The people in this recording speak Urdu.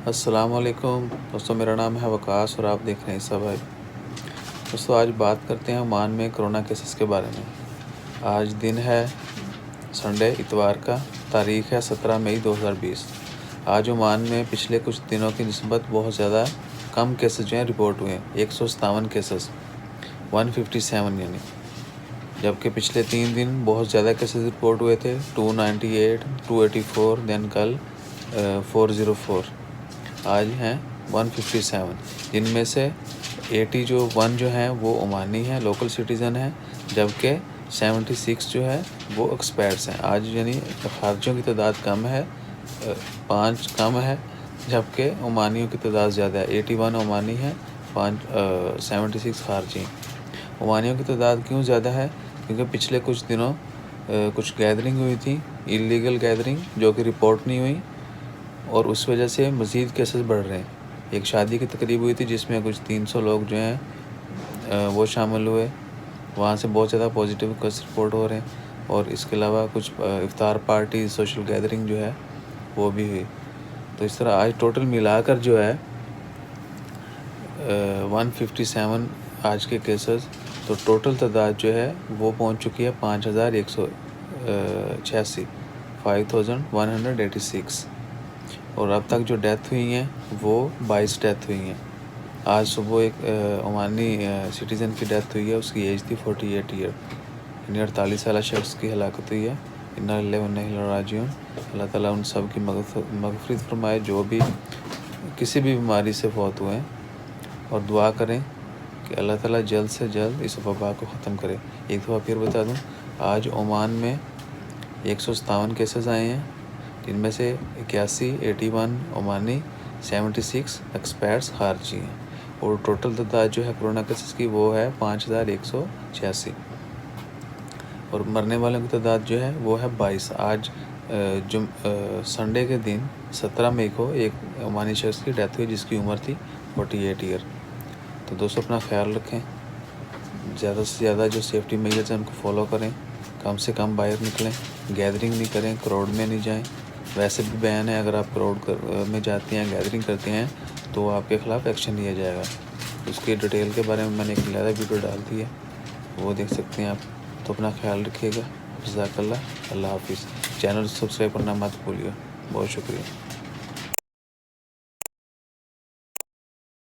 السلام علیکم دوستوں، میرا نام ہے وقاص اور آپ دیکھ رہے ہیں عیسیٰ بھائی۔ دوستوں آج بات کرتے ہیں عمان میں کرونا کیسز کے بارے میں۔ آج دن ہے سنڈے اتوار کا، تاریخ ہے 17 مئی 2020۔ آج عمان میں پچھلے کچھ دنوں کی نسبت بہت زیادہ کم کیسز جو ہیں رپورٹ ہوئے ہیں، 157 کیسز 157 یعنی، جبکہ پچھلے 3 دن بہت زیادہ کیسز رپورٹ ہوئے تھے، 298 284 دین کل 404۔ آج ہیں 157، جن میں سے 81 جو ہیں وہ عمانی ہیں، لوکل سٹیزن ہیں، جبکہ 76 جو ہے وہ ایکسپیرٹس ہیں۔ آج یعنی خارجیوں کی تعداد کم ہے، 5 کم ہے، جبکہ عمانیوں کی تعداد زیادہ ہے۔ 81 عمانی ہیں، 76 خارجی ہیں۔ عمانیوں کی تعداد کیوں زیادہ ہے؟ کیونکہ پچھلے کچھ دنوں کچھ گیدرنگ ہوئی تھی، انلیگل گیدرنگ، جو کہ رپورٹ نہیں ہوئی، اور اس وجہ سے مزید کیسز بڑھ رہے ہیں۔ ایک شادی کی تقریب ہوئی تھی جس میں کچھ 300 لوگ جو ہیں وہ شامل ہوئے، وہاں سے بہت زیادہ پازیٹیو کیس رپورٹ ہو رہے ہیں، اور اس کے علاوہ کچھ افطار پارٹی، سوشل گیدرنگ جو ہے وہ بھی ہوئی۔ تو اس طرح آج ٹوٹل ملا کر جو ہے 157 آج کے کیسز، تو ٹوٹل تعداد جو ہے وہ پہنچ چکی ہے 5186، 5186، اور اب تک جو ڈیتھ ہوئی ہیں وہ 22 ڈیتھ ہوئی ہیں۔ آج صبح ایک عمانی سٹیزن کی ڈیتھ ہوئی ہے، اس کی ایج تھی 48 ایئر، یعنی 48 سالہ شخص کی ہلاکت ہوئی ہے۔ انا للہ و انا الیہ راجعون۔ اللہ تعالیٰ ان سب کی مغفرت فرمائے جو بھی کسی بھی بیماری سے فوت ہوئے ہیں، اور دعا کریں کہ اللہ تعالیٰ جلد سے جلد اس وبا کو ختم کرے۔ ایک دفعہ پھر بتا دوں، آج عمان میں 157 کیسز آئے ہیں، جن میں سے 81 عمانی، 76 ایکسپیرٹس خارجی ہیں، اور ٹوٹل تعداد جو ہے کرونا کیسز کی وہ ہے 5186، اور مرنے والوں کی تعداد جو ہے وہ ہے 22۔ آج سنڈے کے دن 17 مئی کو ایک عمانی شخص کی ڈیتھ ہوئی جس کی عمر تھی 48 ایئر۔ تو دوستوں اپنا خیال رکھیں، زیادہ سے زیادہ جو سیفٹی میجرز ہیں ان کو فالو کریں، کم سے کم باہر نکلیں، گیدرنگ نہیں کریں، کراؤڈ میں نہیں جائیں۔ ویسے بھی بین ہے، اگر آپ کراؤڈ میں جاتے ہیں، گیدرنگ کرتے ہیں، تو آپ کے خلاف ایکشن لیا جائے گا۔ اس کی ڈیٹیل کے بارے میں نے ایک علیحدہ ویڈیو ڈال دی ہے، وہ دیکھ سکتے ہیں آپ۔ تو اپنا خیال رکھیے گا، جزاک اللہ، اللہ حافظ۔ چینل سبسکرائب کرنا مت بھولیے، بہت شکریہ۔